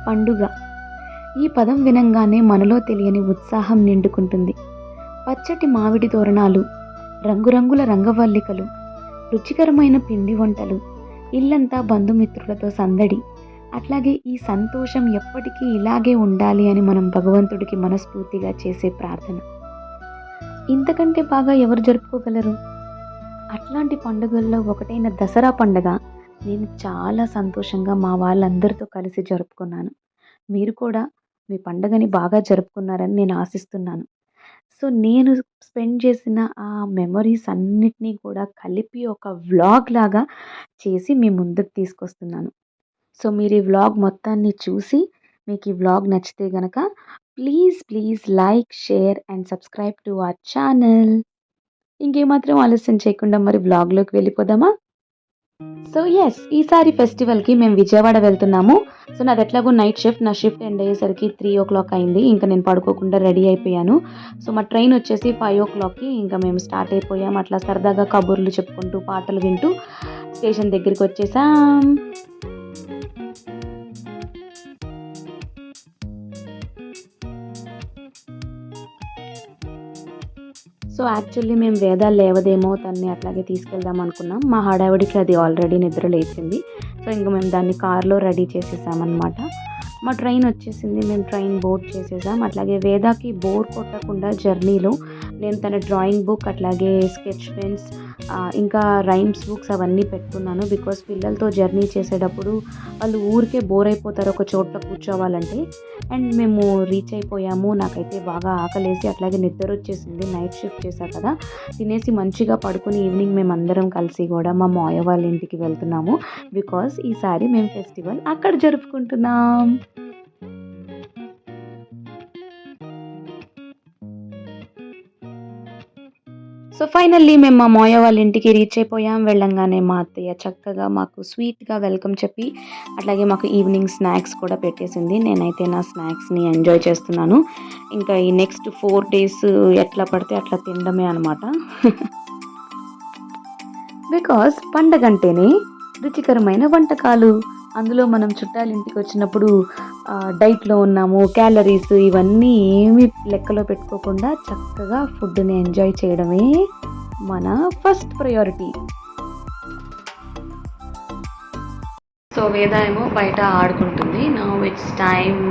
పండుగ. ఈ పదం వినంగానే మనలో తెలియని ఉత్సాహం నిండుకుంటుంది. పచ్చటి మామిడి తోరణాలు, రంగురంగుల రంగవల్లికలు, రుచికరమైన పిండి వంటలు, ఇల్లంతా బంధుమిత్రులతో సందడి. అట్లాగే ఈ సంతోషం ఎప్పటికీ ఇలాగే ఉండాలి అని మనం భగవంతుడికి మనస్ఫూర్తిగా చేసే ప్రార్థన. ఇంతకంటే బాగా ఎవరు జరుపుకోగలరు? అట్లాంటి పండుగల్లో ఒకటైన దసరా పండగ నేను చాలా సంతోషంగా మా వాళ్ళందరితో కలిసి జరుపుకున్నాను. మీరు కూడా మీ పండగని బాగా జరుపుకున్నారని నేను ఆశిస్తున్నాను. సో, నేను స్పెండ్ చేసిన ఆ మెమోరీస్ అన్నిటినీ కూడా కలిపి ఒక వ్లాగ్ లాగా చేసి మీ ముందుకు తీసుకొస్తున్నాను. సో, మీరు ఈ వ్లాగ్ మొత్తాన్ని చూసి మీకు ఈ వ్లాగ్ నచ్చితే గనక please like, share and subscribe to our channel. ఇంకేమాత్రం ఆలస్యం చేయకుండా మరి వ్లాగ్‌లోకి వెళ్ళిపోదామా? సో, యెస్, ఈసారి ఫెస్టివల్‌కి మేము విజయవాడ వెళ్తున్నాము. సో, నాదెట్లాగో నైట్ షిఫ్ట్. నా షిఫ్ట్ ఎండ్ అయ్యేసరికి 3:00 అయింది. ఇంక నేను పడుకోకుండా రెడీ అయిపోయాను. సో, మా ట్రైన్ వచ్చేసి 5:00కి ఇంక మేము స్టార్ట్ అయిపోయాం. అట్లా సరదాగా కబుర్లు చెప్పుకుంటూ, పాటలు వింటూ స్టేషన్ దగ్గరికి వచ్చేసాం. సో, యాక్చువల్లీ మేము వేద లేవదేమో తనని అట్లాగే తీసుకెళ్దాం అనుకున్నాం. మా హడావిడికి అది ఆల్రెడీ నిద్ర లేచింది. సో, ఇంక మేము దాన్ని కార్‌లో రెడీ చేసేసామనమాట. మా ట్రైన్ వచ్చేసింది. మేము ట్రైన్ బోర్డ్ చేసేసాం. అట్లాగే వేదాకి బోర్ కొట్టకుండా జర్నీలో నేను తన డ్రాయింగ్ బుక్, అట్లాగే స్కెచ్ పెన్స్, ఇంకా రైమ్స్ బుక్స్ అవన్నీ పెట్టుకున్నాను. బికాజ్ పిల్లలతో జర్నీ చేసేటప్పుడు వాళ్ళు ఊరికే బోర్ అయిపోతారు ఒక చోట్ల కూర్చోవాలంటే. అండ్ మేము రీచ్ అయిపోయాము. నాకైతే బాగా ఆకలేసి అట్లాగే నిద్ర వచ్చేసింది. నైట్ షిఫ్ట్ చేశా కదా, తినేసి మంచిగా పడుకుని ఈవినింగ్ మేమందరం కలిసి కూడా మా మావయ్య వాళ్ళ ఇంటికి వెళ్తున్నాము. బికాజ్ ఈసారి మేము ఫెస్టివల్ అక్కడ జరుపుకుంటున్నాం. సో, ఫైనల్లీ మేము మా మావయ్య వాళ్ళ ఇంటికి రీచ్ అయిపోయాం. వెళ్ళంగానే మా అత్తయ్య చక్కగా మాకు స్వీట్‌గా వెల్కమ్ చెప్పి అట్లాగే మాకు ఈవినింగ్ స్నాక్స్ కూడా పెట్టేసింది. నేనైతే నా స్నాక్స్‌ని ఎంజాయ్ చేస్తున్నాను. ఇంకా ఈ నెక్స్ట్ 4 డేస్ ఎట్లా పడితే అట్లా తినడమే అనమాట. బికాజ్ పండగంటేనే రుచికరమైన వంటకాలు. అందులో మనం చుట్టాలింటికి వచ్చినప్పుడు డైట్‌లో ఉన్నాము, క్యాలరీస్ ఇవన్నీ ఏమీ లెక్కలో పెట్టుకోకుండా చక్కగా ఫుడ్‌ని ఎంజాయ్ చేయడమే మన ఫస్ట్ ప్రయారిటీ. సో, వేద ఏమో బయట ఆడుకుంటుంది. Now it's time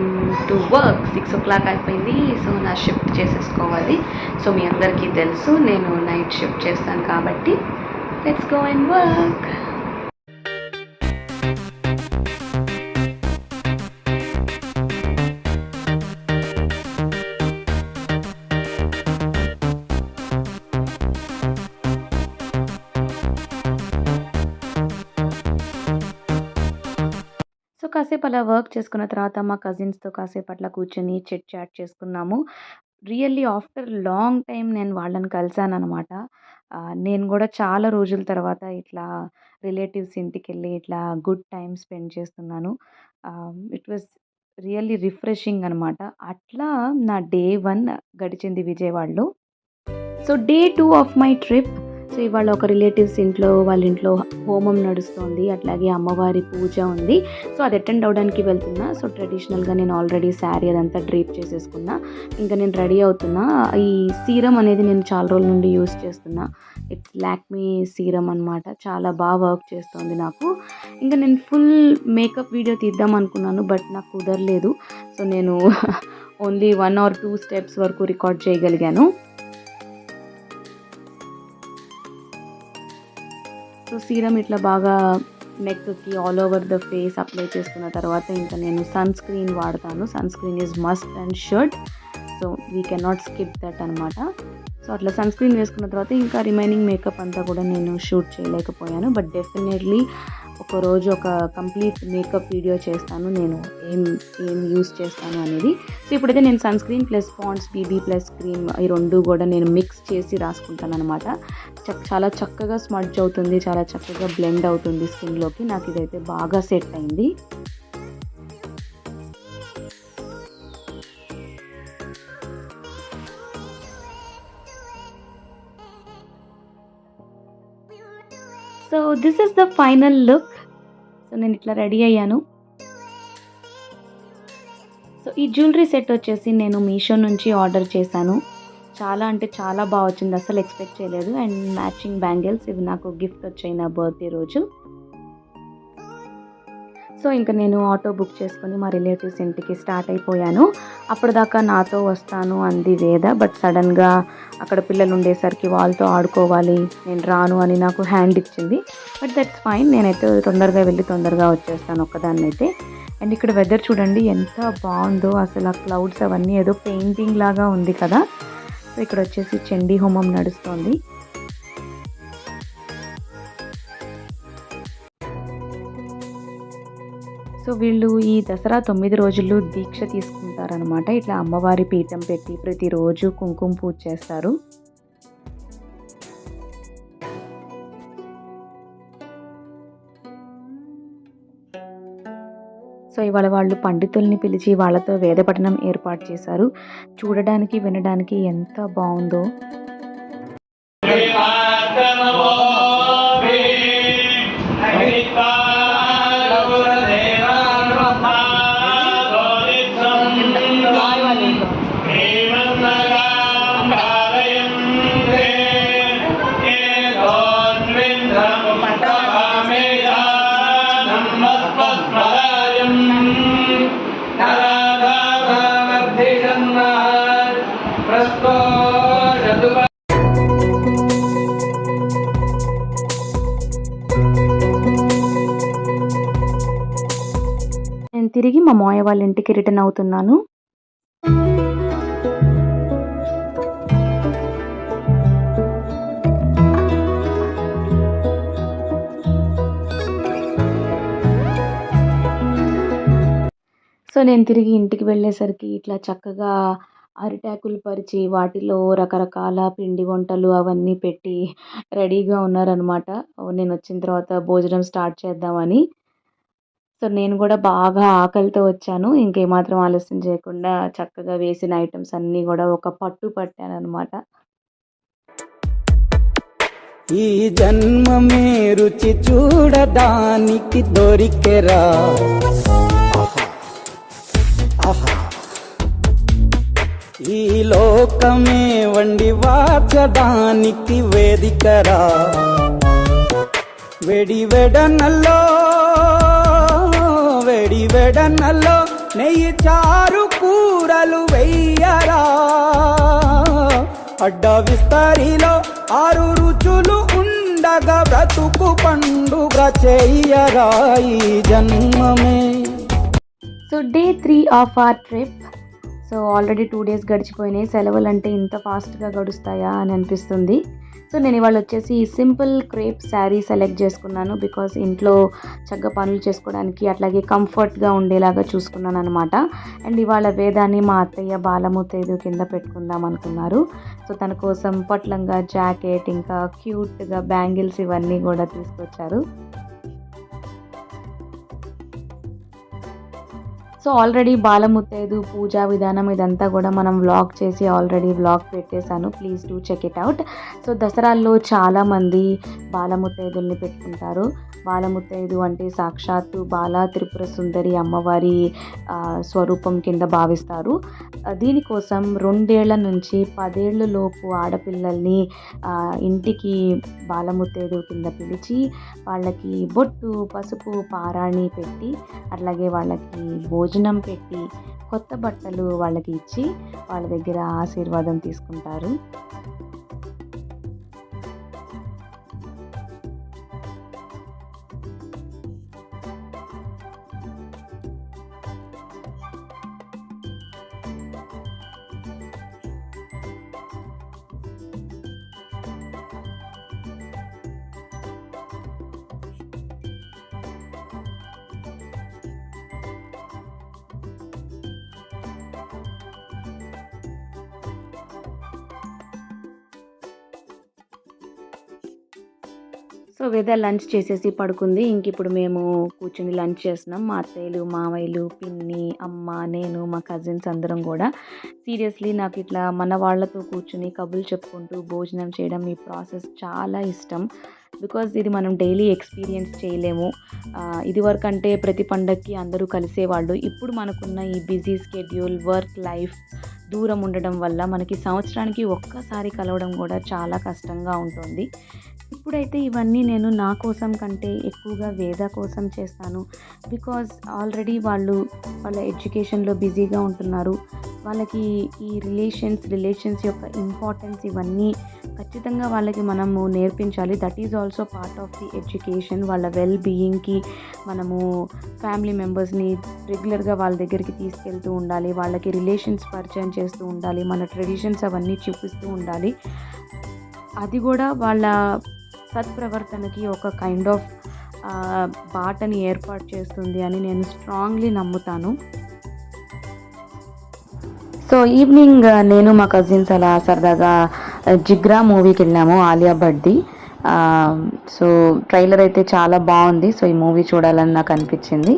to work. 6:00 అయిపోయింది. సో, నా షిఫ్ట్ చేసేసుకోవాలి. సో, మీ అందరికీ తెలుసు నేను నైట్ షిఫ్ట్ చేస్తాను కాబట్టి let's go and work. So, కాసేపు అలా వర్క్ చేసుకున్న తర్వాత మా కజిన్స్‌తో కాసేపు అట్లా కూర్చొని చిట్ చాట్ చేసుకున్నాము. రియల్లీ ఆఫ్టర్ లాంగ్ టైమ్ నేను వాళ్ళని కలిసాననమాట. నేను గూడా చాలా రోజుల తర్వాత ఇట్లా రిలేటివ్స్ ఇంటికెళ్ళి ఇట్లా గుడ్ టైమ్ స్పెండ్ చేస్తున్నాను. ఇట్ వాస్ రియల్లీ రిఫ్రెషింగ్ అనమాట. అట్లా నా డే 1 గడిచింది విజయవాడలో. So, day 2 of my trip. So, ఇవాళ ఒక రిలేటివ్స్ ఇంట్లో వాళ్ళ ఇంట్లో హోమం నడుస్తోంది. అట్లాగే అమ్మవారి పూజ ఉంది. సో, అది అటెండ్ అవ్వడానికి వెళ్తున్నా. సో, ట్రెడిషనల్‌గా నేను ఆల్రెడీ శారీ అదంతా డ్రేప్ చేసేసుకున్నా. ఇంకా నేను రెడీ అవుతున్నా. ఈ సీరం అనేది నేను చాలా రోజుల నుండి యూజ్ చేస్తున్నా. ఇట్స్ లాక్మీ సీరం అనమాట. చాలా బాగా వర్క్ చేస్తోంది నాకు. ఇంకా నేను ఫుల్ మేకప్ వీడియో తీద్దాం అనుకున్నాను. బట్ నాకు కుదరలేదు. సో, నేను ఓన్లీ 1 ఆర్ 2 స్టెప్స్ వరకు రికార్డ్ చేయగలిగాను. సో, సీరం ఇట్లా బాగా నెక్‌కి all over the face apply చేసుకున్న తర్వాత ఇంకా నేను సన్ స్క్రీన్ వాడతాను. Sunscreen is must and should. So, we cannot skip that అనమాట. సో, అట్లా సన్ స్క్రీన్ వేసుకున్న తర్వాత ఇంకా రిమైనింగ్ మేకప్ అంతా కూడా నేను షూట్ చేయలేకపోయాను. బట్ డెఫినెట్లీ ఒకరోజు ఒక కంప్లీట్ మేకప్ వీడియో చేస్తాను. నేను ఏం ఏం యూస్ చేస్తాను అనేది. సో, ఇప్పుడైతే నేను sunscreen plus Pond's BB plus cream ఈ 2 కూడా నేను మిక్స్ చేసి రాసుకుంటాననమాట. చాలా చక్కగా స్మడ్జ్ అవుతుంది. చాలా చక్కగా బ్లెండ్ అవుతుంది స్కిన్‌లోకి. నాకు ఇదైతే బాగా సెట్ అయింది. So, this is the final look. So, నేను ఇట్లా రెడీ అయ్యాను. సో ఈ జ్యువెలరీ సెట్ వచ్చేసి నేను మీషో నుంచి ఆర్డర్ చేశాను. చాలా అంటే చాలా బాగా వచ్చింది. అసలు ఎక్స్పెక్ట్ చేయలేదు. అండ్ మ్యాచింగ్ బ్యాంగిల్స్ ఇవి నాకు గిఫ్ట్ వచ్చాయి నా బర్త్డే రోజు. సో ఇంకా నేను ఆటో బుక్ చేసుకొని మా రిలేటివ్స్ ఇంటికి స్టార్ట్ అయిపోయాను. అప్పటిదాకా నాతో వస్తాను అంది వేద. బట్ సడన్గా అక్కడ పిల్లలు ఉండేసరికి వాళ్ళతో ఆడుకోవాలి, నేను రాను అని నాకు హ్యాండ్ ఇచ్చింది. బట్ దట్స్ ఫైన్, నేనైతే తొందరగా వెళ్ళి తొందరగా వచ్చేస్తాను ఒక్కదాన్ని అయితే. అండ్ ఇక్కడ వెదర్ చూడండి ఎంత బాగుందో, అసలు ఆ క్లౌడ్స్ అవన్నీ ఏదో పెయింటింగ్ లాగా ఉంది కదా. సో ఇక్కడ వచ్చేసి చండీ హోమం నడుస్తోంది. సో వీళ్ళు ఈ దసరా 9 రోజులు దీక్ష తీసుకుంటారనమాట. ఇట్లా అమ్మవారి పీఠం పెట్టి ప్రతిరోజు కుంకుమ పూజ చేస్తారు. సో ఇవాళ వాళ్ళు పండితుల్ని పిలిచి వాళ్ళతో వేద పఠనం ఏర్పాటు చేశారు. చూడడానికి వినడానికి ఎంత బాగుందో. నేను తిరిగి మా మావయ్య వాళ్ళ ఇంటికి రిటర్న్ అవుతున్నాను. సో నేను తిరిగి ఇంటికి వెళ్ళేసరికి ఇట్లా చక్కగా అరిటాకులు పరిచి వాటిలో రకరకాల పిండి వంటలు అవన్నీ పెట్టి రెడీగా ఉన్నారనమాట. నేను వచ్చిన తర్వాత భోజనం స్టార్ట్ చేద్దామని. సో నేను కూడా బాగా ఆకలితో వచ్చాను. ఇంకేమాత్రం ఆలస్యం చేయకుండా చక్కగా వేసిన ఐటమ్స్ అన్నీ కూడా ఒక పట్టు పట్టాననమాట. ఈ జన్మమే రుచి చూడడానికి దొరికెరా, ఈ లోకమే వండి వాచడానికి వేదికరా. వెడి వెడనల్లో నెయ్యి చారు కూరలు వెయ్యరా. అడ్డ విస్తరిలో 6 రుచులు ఉండగా బ్రతుకు పండుగ చెయ్యరా ఈ జన్మమే. So day 3 of our trip. So already 2 days గడిచిపోయినాయి. సెలవులు అంటే ఇంత ఫాస్ట్గా గడుస్తాయా అని అనిపిస్తుంది. సో నేను ఇవాళ వచ్చేసి సింపుల్ క్రేప్ శారీ సెలెక్ట్ చేసుకున్నాను. బికాస్ ఇంట్లో చక్కగా పనులు చేసుకోవడానికి అట్లాగే కంఫర్ట్గా ఉండేలాగా చూసుకున్నాను అనమాట. అండ్ ఇవాళ వేదాన్ని మా అత్తయ్య బాలముత్తైదు కింద పెట్టుకుందాం అనుకున్నారు. సో తన కోసం పొట్లంగా జాకెట్ ఇంకా క్యూట్గా బ్యాంగిల్స్ ఇవన్నీ కూడా తీసుకొచ్చారు. సో ఆల్రెడీ బాలముత్తైదు పూజా విధానం ఇదంతా కూడా మనం వ్లాగ్ చేసి ఆల్రెడీ వ్లాగ్ పెట్టేశాను. Please do check it out. So దసరాల్లో చాలామంది బాలముత్తైదుల్ని పెట్టుకుంటారు. బాలముత్తైదు అంటే సాక్షాత్తు బాల త్రిపుర సుందరి అమ్మవారి స్వరూపం కింద భావిస్తారు. దీనికోసం 2 ఏళ్ల నుంచి 10 ఏళ్ళ లోపు ఆడపిల్లల్ని ఇంటికి బాలముత్తైదు కింద పిలిచి వాళ్ళకి బొట్టు, పసుపు, పారాణి పెట్టి అట్లాగే వాళ్ళకి భోజనం పెట్టి కొత్త బట్టలు వాళ్ళకి ఇచ్చి వాళ్ళ దగ్గర ఆశీర్వాదం తీసుకుంటారు. సో వేద లంచ్ చేసేసి పడుకుంది. ఇంక ఇప్పుడు మేము కూర్చొని లంచ్ చేస్తున్నాం. మా అత్తయ్యలు, మావయ్యలు, పిన్ని, అమ్మ, నేను, మా కజిన్స్ అందరం కూడా. సీరియస్లీ నాకు ఇట్లా మన వాళ్ళతో కూర్చుని కబుర్లు చెప్పుకుంటూ భోజనం చేయడం ఈ ప్రాసెస్ చాలా ఇష్టం. బికాజ్ ఇది మనం డైలీ ఎక్స్పీరియన్స్ చేయలేము. ఇదివరకు అంటే ప్రతి పండగకి అందరూ కలిసేవాళ్ళు. ఇప్పుడు మనకున్న ఈ బిజీ స్కెడ్యూల్, వర్క్ లైఫ్ దూరం ఉండడం వల్ల మనకి సంవత్సరానికి ఒక్కసారి కలవడం కూడా చాలా కష్టంగా ఉంటుంది. ఇప్పుడైతే ఇవన్నీ నేను నా కోసం కంటే ఎక్కువగా వేద కోసం చేస్తాను. బికాజ్ ఆల్రెడీ వాళ్ళ ఎడ్యుకేషన్లో బిజీగా ఉంటున్నారు. వాళ్ళకి ఈ రిలేషన్స్ యొక్క ఇంపార్టెన్స్ ఇవన్నీ ఖచ్చితంగా వాళ్ళకి మనము నేర్పించాలి. That is also part of the education. వాళ్ళ వెల్ బీయింగ్కి మనము ఫ్యామిలీ మెంబర్స్ని రెగ్యులర్గా వాళ్ళ దగ్గరికి తీసుకెళ్తూ ఉండాలి. వాళ్ళకి రిలేషన్స్ పరిచయం చేస్తూ ఉండాలి. మన ట్రెడిషన్స్ అవన్నీ చూపిస్తూ ఉండాలి. అది కూడా వాళ్ళ సత్ప్రవర్తనకి ఒక కైండ్ ఆఫ్ బాటని ఏర్పాటు చేస్తుంది అని నేను స్ట్రాంగ్లీ నమ్ముతాను. సో ఈవినింగ్ నేను మా కజిన్స్ అలా సరదాగా జిగ్రా మూవీకి వెళ్ళాము, ఆలియా భట్ది. సో ట్రైలర్ అయితే చాలా బాగుంది. సో ఈ మూవీ చూడాలని నాకు అనిపించింది.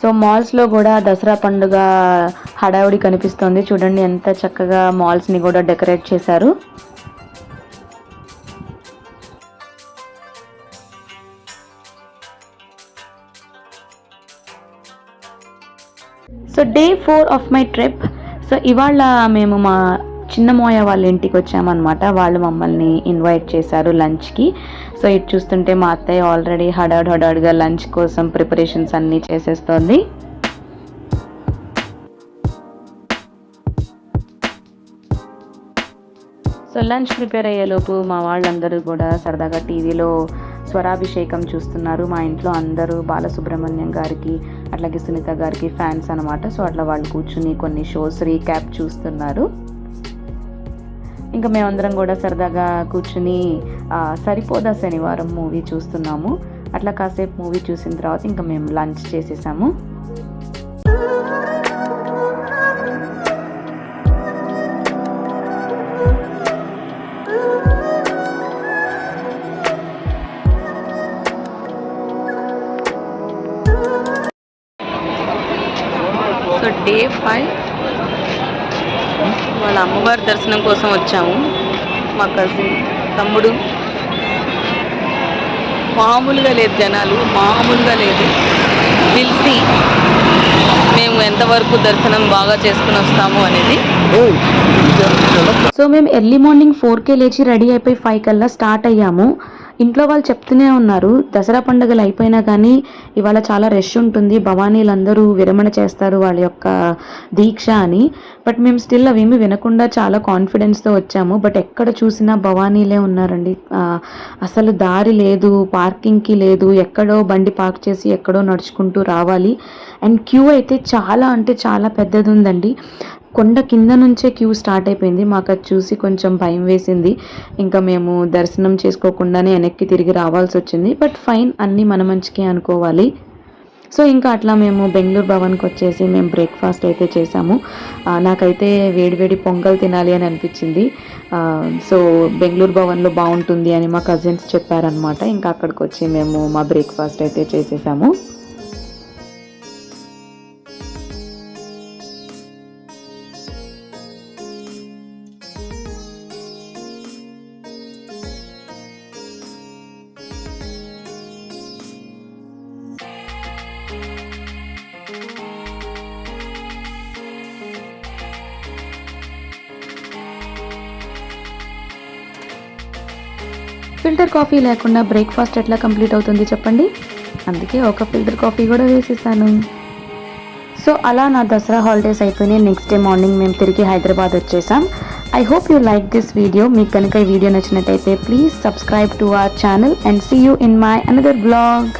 సో మాల్స్లో కూడా దసరా పండుగ హడావుడి కనిపిస్తుంది. చూడండి ఎంత చక్కగా మాల్స్ని కూడా డెకరేట్ చేశారు. So day 4 of my trip. So ఇవాళ మేము మా చిన్నమోయ వాళ్ళ ఇంటికి వచ్చామన్నమాట. వాళ్ళు మమ్మల్ని ఇన్వైట్ చేశారు లంచ్కి. సో ఇది చూస్తుంటే మా అత్తయ్య ఆల్రెడీ హడావుడిగా లంచ్ కోసం ప్రిపరేషన్స్ అన్నీ చేసేస్తోంది. సో లంచ్ ప్రిపేర్ అయ్యేలోపు మా వాళ్ళందరూ కూడా సరదాగా టీవీలో స్వరాభిషేకం చూస్తున్నారు. మా ఇంట్లో అందరూ బాలసుబ్రహ్మణ్యం గారికి అట్లాగే సునీత గారికి ఫ్యాన్స్ అనమాట. సో అట్లా వాళ్ళు కూర్చుని కొన్ని షోస్ రీక్యాప్ చూస్తున్నారు. ఇంకా మేమందరం కూడా సరదాగా కూర్చుని సరిపోదా శనివారం మూవీ చూస్తున్నాము. అట్లా కాసేపు మూవీ చూసిన తర్వాత ఇంకా మేము లంచ్ చేసేసాము. సో డే 5 వాళ్ళ అమ్మవారి దర్శనం కోసం వచ్చాము. మా కజిన్ తమ్ముడు. మామూలుగా లేదు జనాలు, మామూలుగా లేదు. పిలిచి మేము ఎంతవరకు దర్శనం బాగా చేసుకుని వస్తాము అనేది. సో మేము ఎర్లీ మార్నింగ్ 4కే లేచి రెడీ అయిపోయి 5 కల్లా స్టార్ట్ అయ్యాము. ఇంట్లో వాళ్ళు చెప్తూనే ఉన్నారు దసరా పండుగలు అయిపోయినా కానీ ఇవాళ చాలా రష్ ఉంటుంది, భవానీలందరూ విరమణ చేస్తారు వాళ్ళ యొక్క దీక్ష అని. బట్ మేము స్టిల్ అవేమి వినకుండా చాలా కాన్ఫిడెన్స్తో వచ్చాము. బట్ ఎక్కడ చూసినా భవానీలే ఉన్నారండి. అసలు దారి లేదు, పార్కింగ్కి లేదు, ఎక్కడో బండి పార్క్ చేసి ఎక్కడో నడుచుకుంటూ రావాలి. అండ్ క్యూ అయితే చాలా అంటే చాలా పెద్దది ఉందండి. కొండ కింద నుంచే క్యూ స్టార్ట్ అయిపోయింది. మాకు అది చూసి కొంచెం భయం వేసింది. ఇంకా మేము దర్శనం చేసుకోకుండానే వెనక్కి తిరిగి రావాల్సి వచ్చింది. బట్ ఫైన్, అన్నీ మన మంచికే అనుకోవాలి. సో ఇంకా అట్లా మేము బెంగళూరు భవన్కి వచ్చేసి మేము బ్రేక్ఫాస్ట్ అయితే చేసాము. నాకైతే వేడివేడి పొంగల్ తినాలి అని అనిపించింది. సో బెంగళూరు భవన్లో బాగుంటుంది అని మా కజిన్స్ చెప్పారనమాట. ఇంకా అక్కడికి వచ్చి మేము మా బ్రేక్ఫాస్ట్ అయితే చేసేసాము. ఫిల్టర్ కాఫీ లేకుండా బ్రేక్ఫాస్ట్ ఎట్లా కంప్లీట్ అవుతుంది చెప్పండి. అందుకే ఒక ఫిల్టర్ కాఫీ కూడా వేసేసాను. సో అలా నా దసరా హాలిడేస్ అయిపోయినాయి. నెక్స్ట్ డే మార్నింగ్ మేము తిరిగి హైదరాబాద్ వచ్చేసాం. I hope you like this video. మీకు కనుక ఈ వీడియో నచ్చినట్టయితే please subscribe to our channel and see you in my another blog.